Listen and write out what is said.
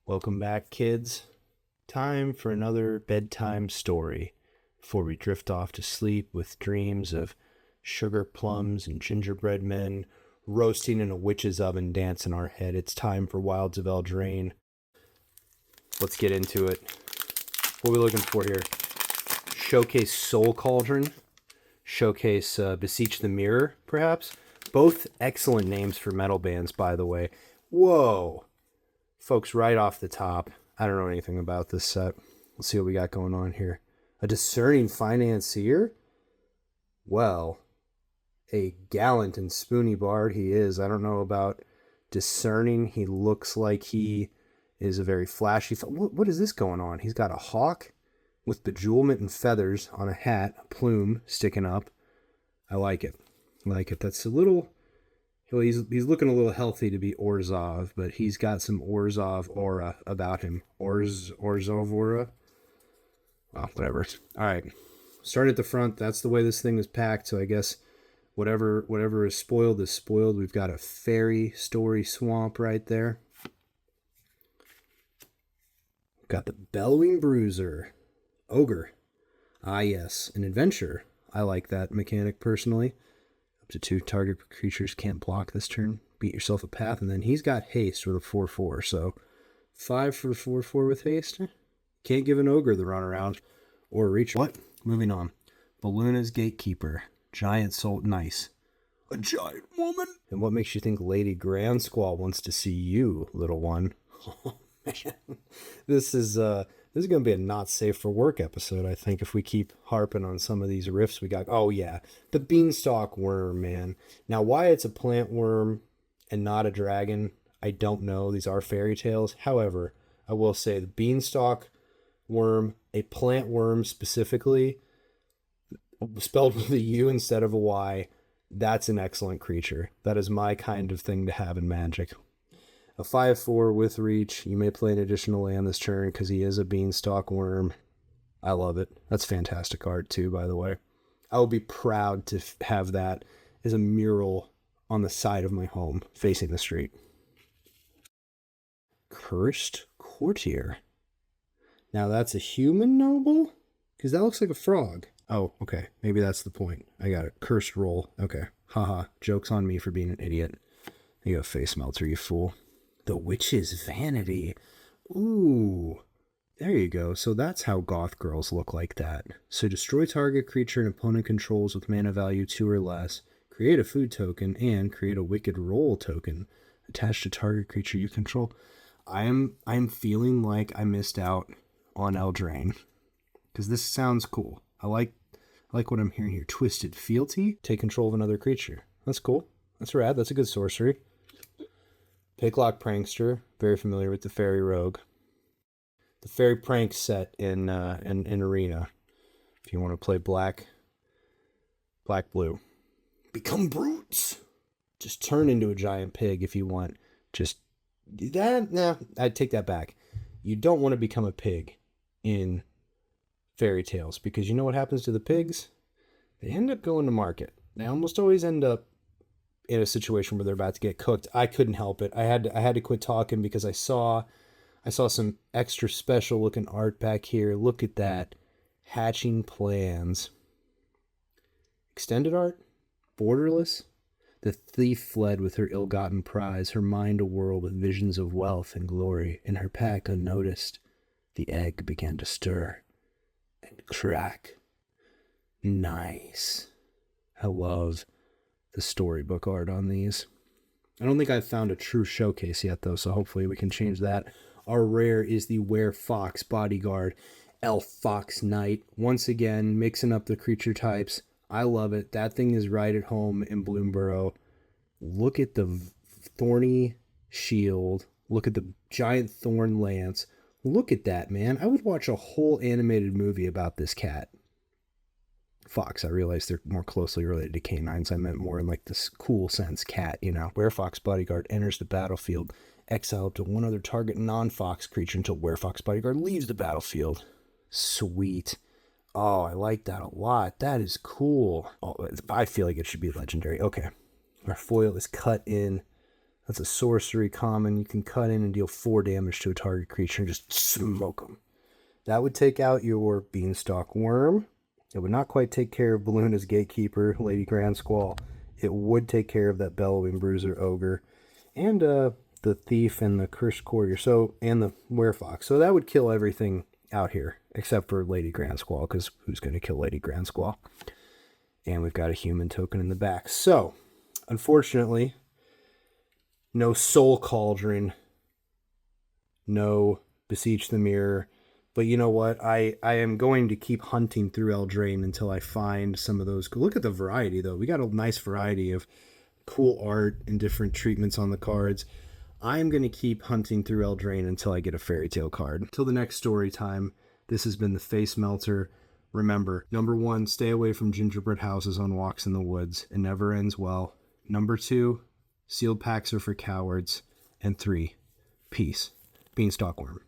Welcome back, kids. Time for another bedtime story before we drift off to sleep with dreams of sugar plums and gingerbread men roasting in a witch's oven dance in our head. It's time for Wilds of Eldraine. Let's get into it. What are we looking for here? Showcase Soul Cauldron. Showcase Beseech the Mirror, perhaps. Both excellent names for metal bands, by the way. Whoa. Folks, right off the top, I don't know anything about this set. Let's see what we got going on here. A discerning financier? Well, a gallant and spoony bard he is. I don't know about discerning. He looks like he is a very flashy... What is this going on? He's got a hawk with bejewelment and feathers on a hat, a plume sticking up. I like it. That's a little... Well, he's looking a little healthy to be Orzhov, but he's got some Orzhov aura about him. Orzhov aura? Well, whatever. All right. Start at the front. That's the way this thing is packed, so I guess whatever is spoiled is spoiled. We've got a fairy story swamp right there. Got the Bellowing Bruiser. Ogre. Ah, yes. An adventure. I like that mechanic personally. Up to 2 target creatures can't block this turn. Beat yourself a path, and then he's got haste with a 4/4. So 5 for 4/4 with haste. Can't give an ogre the runaround or a reach. What? Moving on. Balluna's Gatekeeper. Giant Salt Nice. A giant woman. And what makes you think Lady Grand Squall wants to see you, little one? Oh man, this is going to be a not safe for work episode, I think, if we keep harping on some of these riffs we got. Oh, yeah. The beanstalk wurm, man. Now, why it's a plant worm and not a dragon, I don't know. These are fairy tales. However, I will say the beanstalk worm, a plant worm specifically, spelled with a U instead of a Y, that's an excellent creature. That is my kind of thing to have in Magic. A 5/4 with reach. You may play an additional land this turn because he is a beanstalk worm. I love it. That's fantastic art too, by the way. I will be proud to have that as a mural on the side of my home facing the street. Cursed Courtier. Now that's a human noble? Because that looks like a frog. Oh, okay. Maybe that's the point. I got it. Cursed roll. Okay. Haha. Joke's on me for being an idiot. You go face melter, you fool. The Witch's Vanity. Ooh. There you go. So that's how goth girls look like that. So destroy target creature an opponent controls with mana value 2 or less. Create a food token and create a wicked roll token attached to target creature you control. I'm feeling like I missed out on Eldraine because this sounds cool. I like what I'm hearing here. Twisted Fealty. Take control of another creature. That's cool. That's rad. That's a good sorcery. Picklock Prankster, very familiar with the Fairy Rogue. The Fairy Prank set in Arena. If you want to play black, blue. Become brutes. Just turn into a giant pig if you want. Just that. Nah, I'd take that back. You don't want to become a pig in fairy tales because you know what happens to the pigs? They end up going to market. They almost always end up in a situation where they're about to get cooked. I couldn't help it. I had to quit talking because I saw some extra special looking art back here. Look at that. Hatching Plans. Extended art? Borderless? The thief fled with her ill-gotten prize, her mind a whirl with visions of wealth and glory. In her pack unnoticed, the egg began to stir and crack. Nice. I love the storybook art on these. I don't think I've found a true showcase yet, though, so hopefully we can change that. Our rare is the Werefox Bodyguard, Elf Fox Knight. Once again, mixing up the creature types. I love it. That thing is right at home in Bloomborough. Look at the thorny shield. Look at the giant thorn lance. Look at that, man. I would watch a whole animated movie about this cat. Fox, I realize they're more closely related to canines. I meant more in like this cool sense, cat, you know. Werefox Bodyguard enters the battlefield. Exile up to one other target non-fox creature until Werefox Bodyguard leaves the battlefield. Sweet. Oh, I like that a lot. That is cool. Oh, I feel like it should be legendary. Okay. Our foil is cut in That's a sorcery common. You can cut in and deal 4 damage to a target creature and just smoke them. That would take out your Beanstalk Wurm. It would not quite take care of Balloon's Gatekeeper, Lady Grand Squall. It would take care of that Bellowing Bruiser Ogre. And the Thief and the Cursed Courtier. So, and the Werefox. So that would kill everything out here. Except for Lady Grand Squall. Because who's going to kill Lady Grand Squall? And we've got a human token in the back. So, unfortunately, no Soul Cauldron. No Beseech the Mirror. But you know what? I am going to keep hunting through Eldraine until I find some of those. Look at the variety, though. We got a nice variety of cool art and different treatments on the cards. I'm going to keep hunting through Eldraine until I get a Fairy Tale card. Till the next story time, this has been the Face Melter. Remember, number 1, stay away from gingerbread houses on walks in the woods. It never ends well. Number 2, sealed packs are for cowards. And 3, peace. Beanstalk Wurm.